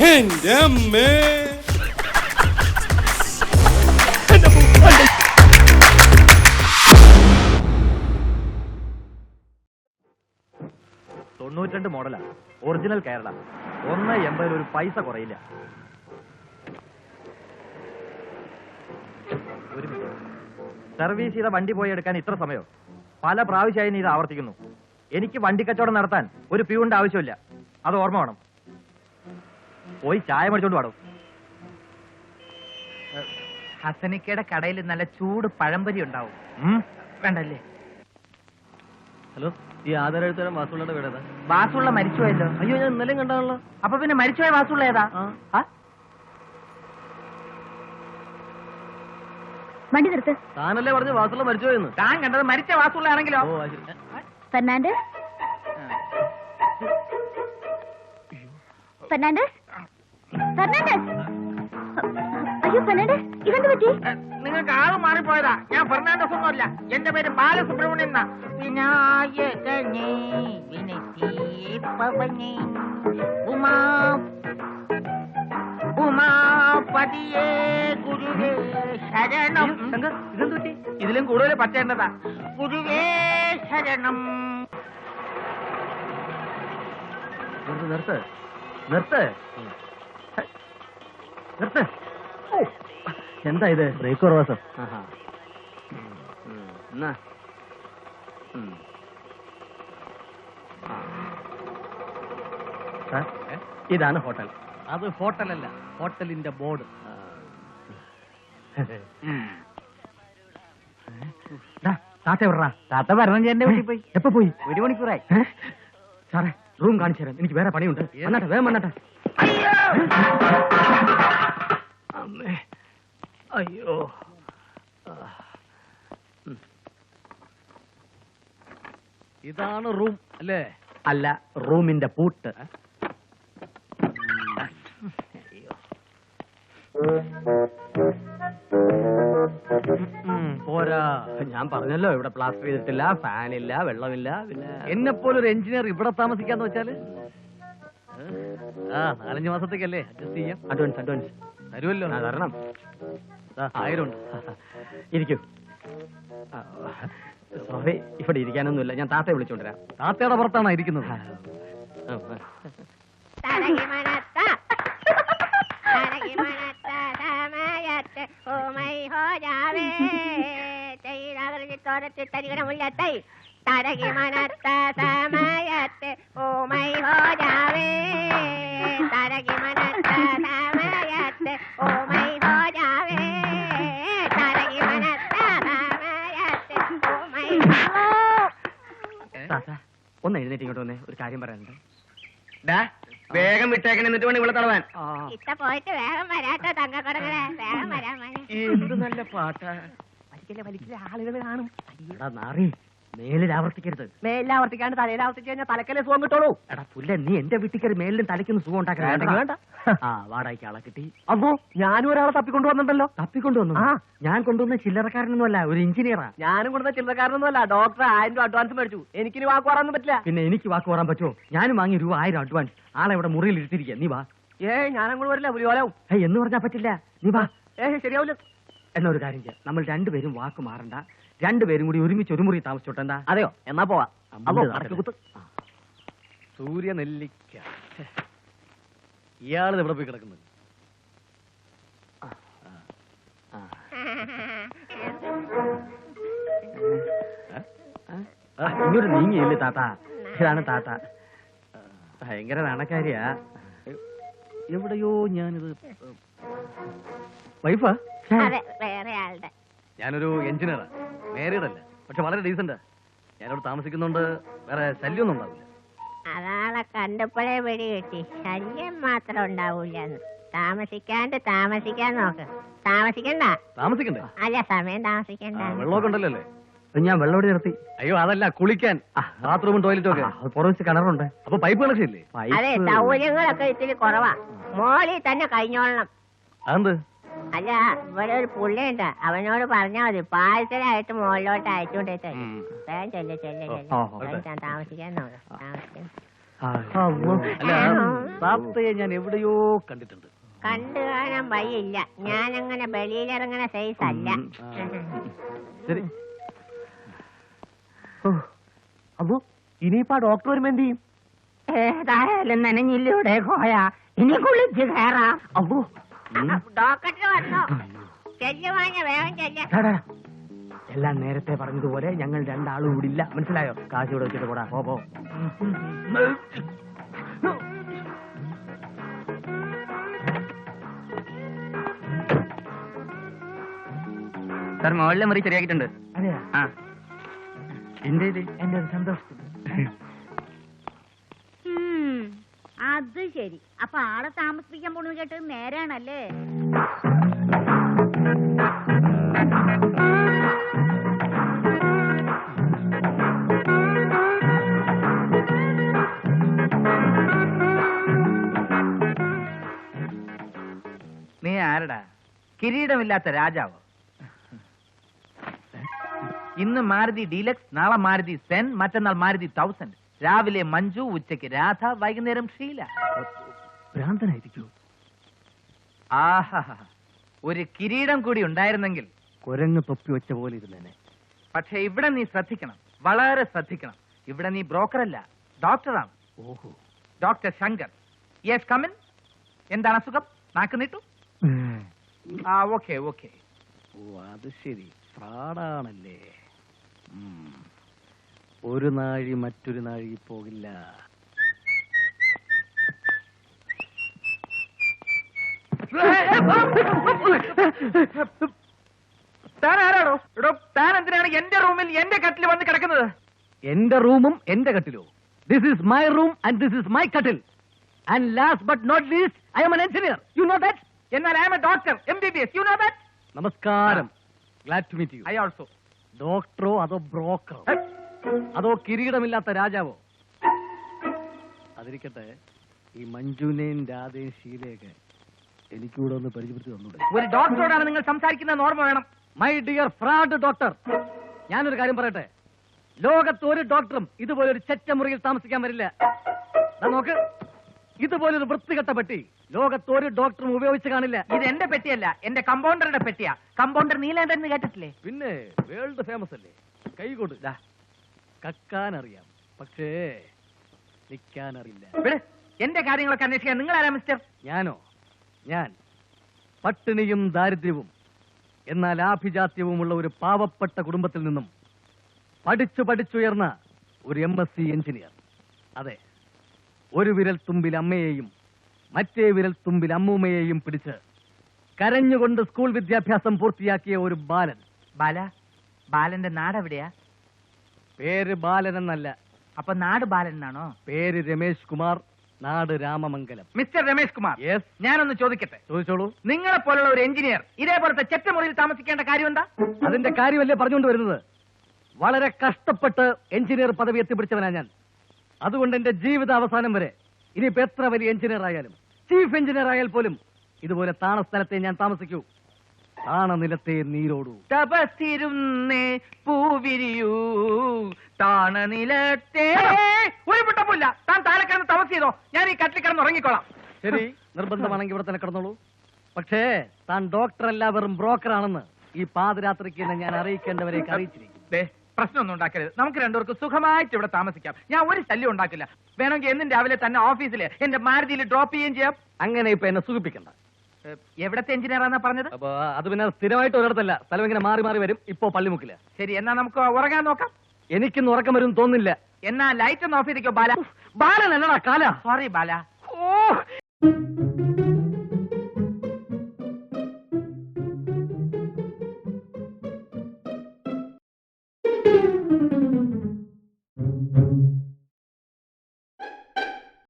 എന്റെ അമ്മേ. തൊണ്ണൂറ്റിരണ്ട് മോഡലാ, ഒറിജിനൽ കേരള. 1.80 ഒരു പൈസ കുറയില്ല. ഒരു മിനിറ്റ്. സർവീസ് ചെയ്ത വണ്ടി പോയി എടുക്കാൻ ഇത്ര സമയോ? പല പ്രാവശ്യമായി നീ ഇത് ആവർത്തിക്കുന്നു. എനിക്ക് വണ്ടി കച്ചവടം നടത്താൻ ഒരു പ്യൂണിന്റെ ആവശ്യമില്ല, അത് ഓർമ്മ വേണം. പോയി ചായ മേടിച്ചോണ്ട് പാടും. ഹസനിക്കയുടെ കടയിൽ നല്ല ചൂട് പഴംപൊരി ഉണ്ടാവും. വേണ്ടല്ലേ? ഹലോ, ഈ ആധാർ എഴുത്തരം വാസുള്ളയുടെ വീടേതാ? വാസുള്ള മരിച്ചുപോയല്ലോ. അയ്യോ, ഞാൻ ഇന്നലെയും കണ്ടാണല്ലോ. അപ്പൊ പിന്നെ മരിച്ചുപോയ വാസുള്ള ഏതാ? വണ്ടി നിർത്ത്. താനല്ലേ പറഞ്ഞു വാസുള്ള മരിച്ചുപോയെന്ന്? താൻ കണ്ടത് മരിച്ച വാസുള്ള ആണെങ്കിലോ? ഫെർണാണ്ടസ്, ഫെർണാണ്ടസ്, ഫെർണാണ്ടസ്. അയ്യോ ഫെർണാണ്ടസ്, ഇതെന്ത് പറ്റി? നിങ്ങൾക്ക് ആള് മാറിപ്പോയതാ. ഞാൻ ഫെർണാണ്ടസ് ഒന്നുമല്ല, എന്റെ പേര് ബാലസുബ്രഹ്മണ്യൻ എന്നാ. വിനായകനേ വിനതീപവനേ ഉമാ ഉമാപതിയേ ഗുരുവേ ശരണം. ഇതെന്ത് പറ്റി? ഇതിലും കൂടുതൽ പറ്റേണ്ടതാ. ഗുരുവേ ശരണം. നിർത്ത് നിർത്ത് നിർത്ത്. എന്താ ഇത്? ബ്രേക്ക് കുറവാ സർ. ഇതാണ് ഹോട്ടൽ. അത് ഹോട്ടലല്ല, ഹോട്ടലിന്റെ ബോർഡ്. താത്ത എവിടാ? താത്ത ഭരണചേരന്റെ വീട്ടിൽ പോയി. എപ്പോ പോയി? 1 മണിക്കൂറായി. സാറേ, റൂം കാണിച്ചു തരാം, എനിക്ക് വേറെ പണിയുണ്ട്. വന്നാട്ടെ, വേഗം വന്നാട്ടെ. അമ്മേ, അയ്യോ. ഇതാണ് റൂം അല്ലേ? അല്ല, റൂമിന്റെ പൂട്ട്. പോരാ, ഞാൻ പറഞ്ഞല്ലോ ഇവിടെ പ്ലാസ്റ്റർ ചെയ്തിട്ടില്ല, ഫാനില്ല, വെള്ളമില്ല. പിന്നെ എന്നെപ്പോലൊരു എഞ്ചിനീയർ ഇവിടെ താമസിക്കാന്ന് വെച്ചാല് 4-5 മാസത്തേക്കല്ലേ, അഡ്ജസ്റ്റ് ചെയ്യാം. അഡ്വാൻസ് അഡ്വാൻസ് തരുമല്ലോ. തരണം. 1000 ഉണ്ട്. ഇരിക്കൂ. സോറി, ഇവിടെ ഇരിക്കാനൊന്നുമില്ല, ഞാൻ താത്തയെ വിളിച്ചോണ്ടിരാം. താത്തയുടെ പുറത്താണോ ഇരിക്കുന്നത്? ഒന്ന് എഴുന്നേറ്റ് ഇങ്ങോട്ട് വന്നേ, ഒരു കാര്യം പറയാനുണ്ട്. വേഗം വിട്ടേക്കണ, എന്നിട്ട് വേണം ഇവിടെ തടവാൻ. പോയിട്ട് വേഗം വരാട്ടോ തങ്കക്കുടങ്ങളെ, വേഗം വരാൻ മതി. എന്ത് നല്ല പാട്ടാ. വലിക്കില്ല, ആളുകൾ കാണും. നാറി, മേലിൽ ആവർത്തിക്കരുത്. മേലാവർത്തിക്കാണ്ട് തലയിലാവർത്തിച്ച് കഴിഞ്ഞാൽ തലക്കല്ലേ സുഖം കിട്ടുള്ളൂ. എടാ പുല്ല, നീ എന്റെ വീട്ടിൽ കയറി മേലിലും തലയ്ക്കൊന്ന് സുഖം ഉണ്ടാക്കാൻ വേണ്ട. വാടകയ്ക്ക് ആളെ കിട്ടി. അപ്പോ ഞാനും ഒരാളെ തപ്പിക്കൊണ്ടുവന്നിട്ടുണ്ടല്ലോ. തപ്പിക്കൊണ്ടുവന്നു? ഞാൻ കൊണ്ടുവന്ന ചില്ലറക്കാരനൊന്നുമല്ല, ഒരു എഞ്ചിനീയറാ. ഞാനും കൊണ്ടുവന്ന ചില്ലറക്കാരനൊന്നുമല്ല, ഡോക്ടർ 1000 രൂപ അഡ്വാൻസ് മേടിച്ചു. എനിക്കിനി വാക്ക് പറയാനൊന്നും പറ്റില്ല. പിന്നെ എനിക്ക് വാക്ക് പറയാൻ പറ്റുമോ? ഞാനും വാങ്ങി രൂപ 1000 അഡ്വാൻസ്. ആളെ ഇവിടെ മുറിയിൽ ഇരുത്തിരിക്കുക, നീ വാ. ഞാനങ്ങോട്ട് വരില്ല, പുലിയോലാവും. എന്ന് പറഞ്ഞാൽ പറ്റില്ല, നീ വാ. ശരിയാവില്ല. എന്നൊരു കാര്യം ചെയ്യാം, നമ്മൾ രണ്ടുപേരും വാക്ക് മാറണ്ട, രണ്ടുപേരും കൂടി ഒരുമിച്ച് ഒരു മുറി താമസിച്ചോട്ടെന്താ? അതെയോ? എന്നാ പോവാ. സൂര്യ നെല്ലിക്ക. ഇയാള് എവിടെ പോയി കിടക്കുന്നത്? ഇങ്ങോട്ട് നീങ്ങിയില്ലേ താത്ത? ഇതാണ് താത്ത, ഭയങ്കര നാണക്കാരിയാ. എവിടെയോ ഞാനിത് വൈഫാ? വേറെ ആളുടെ. ഞാനൊരു എഞ്ചിനീയറാ, മാരീഡല്ല, പക്ഷെ വളരെ ഡീസന്റ്. ഞാനിവിടെ താമസിക്കുന്നുണ്ട്, വേറെ ശല്യമൊന്നും ഉണ്ടാവില്ല. അതാളെ കണ്ടപ്പോഴേ വെടി കിട്ടി, ശല്യം മാത്രം ഉണ്ടാവൂലെന്ന്. താമസിക്കാൻ നോക്ക്. താമസിക്കണ്ട. താമസിക്കണ്ടേ? അല്ല, സമയം താമസിക്കണ്ട. വെള്ളമൊക്കെ ഉണ്ടല്ലോ അല്ലേ? ഞാൻ വെള്ളം ഇവിടെ നിർത്തി. അയ്യോ, അതല്ല, കുളിക്കാൻ ബാത്റൂമും ടോയ്ലറ്റും ഒക്കെ പുറത്ത് കിണറുണ്ട്. അപ്പൊ പൈപ്പ് കണക്ഷൻ ഇല്ലേ? അതെ, സൗകര്യങ്ങളൊക്കെ ഇത്തിരി കുറവാ. മോളിൽ തന്നെ കഴിഞ്ഞോളണം. അതെന്ത്? അല്ല, ഇവിടെ ഒരു പുള്ളിയുണ്ട്, അവനോട് പറഞ്ഞാൽ മതി, പാഴ്സലായിട്ട് മുകളിലോട്ട് അയച്ചുകൊണ്ടേ തരും. വേഗം ചെല്ലേ താമസിക്കാൻ നോക്കാം. അല്ല സാപ്തയെ ഞാൻ എവിടെയോ കണ്ടിട്ടുണ്ട്. കണ്ടു കാണാൻ വഴിയില്ല. ഞാനങ്ങനെ വെളിയിലിറങ്ങണ സൈസ് അല്ല. ശരി. അപ്പോ ഇനിയിപ്പോ ഡോക്ടർ വരുമ്പോ എന്ത് ചെയ്യും? ഏതായാലും നനഞ്ഞില്ലൂടെ കോയ, ഇനി കുളിച്ച് കയറാം. അപ്പോ ഡോക്ടർ വന്നോ? ചെല്ലുവാഞ്ഞ വേഗം ചെല്ല. എല്ലാം നേരത്തെ പറഞ്ഞതുപോലെ ഞങ്ങൾ രണ്ടാളും ഇവിടെ ഇല്ല, മനസ്സിലായോ? കാശ് ഇവിടെ വെച്ചിട്ട് പോടാ. പോ. സാർ മോളിലെ മുറി ശരിയാക്കിയിട്ടുണ്ട്. അതെയാ? ആ എന്റെ ഒരു സന്തോഷത്തിന്. അത് ശരി. അപ്പൊ ആളെ താമസിപ്പിക്കാൻ പോണെന്ന് കേട്ടത് നേരാണല്ലേ? നീ ആരടാ? കിരീടമില്ലാത്ത രാജാവോ? ഇന്ന് മാരുതി ഡീലക്സ്, നാളെ മാരുതി സെൻ, മറ്റന്നാൾ മാരുതി 1000. രാവിലെ മഞ്ജു, ഉച്ചയ്ക്ക് രാധ, വൈകുന്നേരം ഷീല. ഭ്രാന്തനായിരിക്കൂ. ആഹാ, ഒരു കിരീടം കൂടി ഉണ്ടായിരുന്നെങ്കിൽ. കുരങ്ങ് തൊപ്പി വെച്ച പോലെ ഇരുന്നേനെ. പക്ഷെ ഇവിടെ നീ ശ്രദ്ധിക്കണം, വളരെ ശ്രദ്ധിക്കണം. ഇവിടെ നീ ബ്രോക്കറല്ല, ഡോക്ടറാണ്. ഓഹോ. ഡോക്ടർ ശങ്കർ. Yes, come in. എന്താണ് അസുഖം? നാക്ക് നീട്ടു. ആ, ഓക്കെ. ഓ, അത് ശരി. ഫ്രാഡാണല്ലേ. ഒരു നാഴി മറ്റൊരു നാഴി പോകില്ല. താൻ ആരാണോ? എടോ, താൻ എന്തിനാണ് എന്റെ റൂമിൽ എന്റെ കട്ടിൽ വന്ന് കിടക്കുന്നത്? എന്റെ റൂമും എന്റെ കട്ടിലോ? This is my room and this is my കട്ടിൽ. And last but not least, I am an engineer. You know that? എന്നാൽ I am a doctor, MBBS. You know that? നമസ്കാരം. Glad to meet you. I also. ഡോക്ടറോ അതോ ബ്രോക്കറോ അതോ കിരീടമില്ലാത്ത രാജാവോ? അതിരിക്കട്ടെ, ഈ മഞ്ജുനെയും രാധയും ശീലയൊക്കെ എനിക്കൂടെ ഒന്ന് പരിചയപ്പെടുത്തി തന്നൂടെ? ഒരു ഡോക്ടറോടാണ് നിങ്ങൾ സംസാരിക്കുന്നത്, ഓർമ്മ വേണം. മൈ ഡിയർ ഫ്രാഡ് ഡോക്ടർ, ഞാനൊരു കാര്യം പറയട്ടെ. ലോകത്ത് ഒരു ഡോക്ടറും ഇതുപോലൊരു ചെറ്റ മുറിയിൽ താമസിക്കാൻ വരില്ല. നോക്ക്, ഇതുപോലൊരു വൃത്തികെട്ട പെട്ടി ലോകത്ത് ഒരു ഡോക്ടറും ഉപയോഗിച്ച് കാണില്ല. ഇത് എന്റെ പെട്ടിയല്ല, എന്റെ കമ്പൗണ്ടറുടെ പെട്ടിയാ. കമ്പൗണ്ടർ നീലേന്ദ്രൻ എന്ന് കേട്ടിട്ടില്ലേ? പിന്നെ വേൾഡ് ഫേമസ് അല്ലേ? കൈകൊണ്ട് കക്കാനറിയാം, പക്ഷേ നിൽക്കാനറിയില്ല. ഇവിടെ എന്റെ കാര്യങ്ങളൊക്കെ അന്വേഷിക്കാൻ നിങ്ങൾ ആരാ മിസ്റ്റർ? ഞാനോ? ഞാൻ പട്ടിണിയും ദാരിദ്ര്യവും എന്നാൽ ആഭിജാത്യവുമുള്ള ഒരു പാവപ്പെട്ട കുടുംബത്തിൽ നിന്നും പഠിച്ചുയർന്ന ഒരു MSc എഞ്ചിനീയർ. അതെ, ഒരു വിരൽ തുമ്പിൽ അമ്മയെയും മറ്റേ വിരൽ തുമ്പിൽ അമ്മൂമ്മയെയും പിടിച്ച് കരഞ്ഞുകൊണ്ട് സ്കൂൾ വിദ്യാഭ്യാസം പൂർത്തിയാക്കിയ ഒരു ബാലൻ. ബാലന്റെ നാട് എവിടെയാ? പേര് ബാലൻ എന്നല്ല. അപ്പൊ നാട് ബാലൻ എന്നാണോ? പേര് രമേശ് കുമാർ, നാട് രാമമംഗലം. Mister Ramesh Kumar, yes. ഞാനൊന്ന് ചോദിക്കട്ടെ? ചോദിച്ചോളൂ. നിങ്ങളെ പോലുള്ള ഒരു എഞ്ചിനീയർ ഇതേപോലത്തെ ചെറ്റമുറിയിൽ താമസിക്കേണ്ട കാര്യം എന്താ? അതിന്റെ കാര്യമല്ലേ പറഞ്ഞുകൊണ്ട് വരുന്നത്. വളരെ കഷ്ടപ്പെട്ട് എഞ്ചിനീയർ പദവി എത്തിപ്പിടിച്ചവനാ ഞാൻ. അതുകൊണ്ട് എന്റെ ജീവിത അവസാനം വരെ ഇനിയിപ്പോ എത്ര വലിയ എഞ്ചിനീയർ ആയാലും, ചീഫ് എഞ്ചിനീയർ ആയാൽ പോലും ഇതുപോലെ താണ സ്ഥലത്തെ ഞാൻ താമസിക്കൂ. താണ നിലത്തെ നീരോടൂ. തപസ്സിരുന്നേ പൂവിരിയൂ താണ നിലത്തെ. ഒരു മുട്ടപ്പില്ല. താൻ താഴെ കിടന്ന് തപസ് ചെയ്തോ, ഞാൻ ഈ കട്ടിൽ കിടന്ന് ഉറങ്ങിക്കോളാം. ശരി, നിർബന്ധമാണെങ്കിൽ ഇവിടെ തന്നെ കിടന്നോളൂ. പക്ഷേ താൻ ഡോക്ടർ അല്ല, വെറും ബ്രോക്കർ ആണെന്ന് ഈ പാതിരാത്രിക്ക് തന്നെ ഞാൻ അറിയിക്കേണ്ടവരെ അറിയിച്ചിരിക്കും. പ്രശ്നമൊന്നും ഉണ്ടാക്കരുത്. നമുക്ക് രണ്ടുപേർക്ക് സുഖമായിട്ട് ഇവിടെ താമസിക്കാം. ഞാൻ ഒരു ശല്യം ഉണ്ടാക്കില്ല. വേണമെങ്കിൽ എന്നും രാവിലെ തന്നെ ഓഫീസിൽ എന്റെ മാരുതിയിൽ ഡ്രോപ്പ് ചെയ്യുകയും ചെയ്യാം. അങ്ങനെ ഇപ്പൊ എന്നെ സുഖിപ്പിക്കണ്ട. എവിടത്തെ എഞ്ചിനീയറാന്നാ പറഞ്ഞത്? അപ്പൊ അത് പിന്നെ സ്ഥിരമായിട്ട് ഒരിടത്തല്ല, സ്ഥലം ഇങ്ങനെ മാറി മാറി വരും. ഇപ്പോ പള്ളിമുക്കില്ല. ശരി, എന്നാ നമുക്ക് ഉറങ്ങാൻ നോക്കാം. എനിക്കിന്ന് ഉറക്കം വരും തോന്നുന്നില്ല. എന്നാ ലൈറ്റ് ഒന്ന് ഓഫ് ചെയ്തേക്കോ ബാല. ബാലനല്ലടാ കാല. സോറി ബാല. ഓ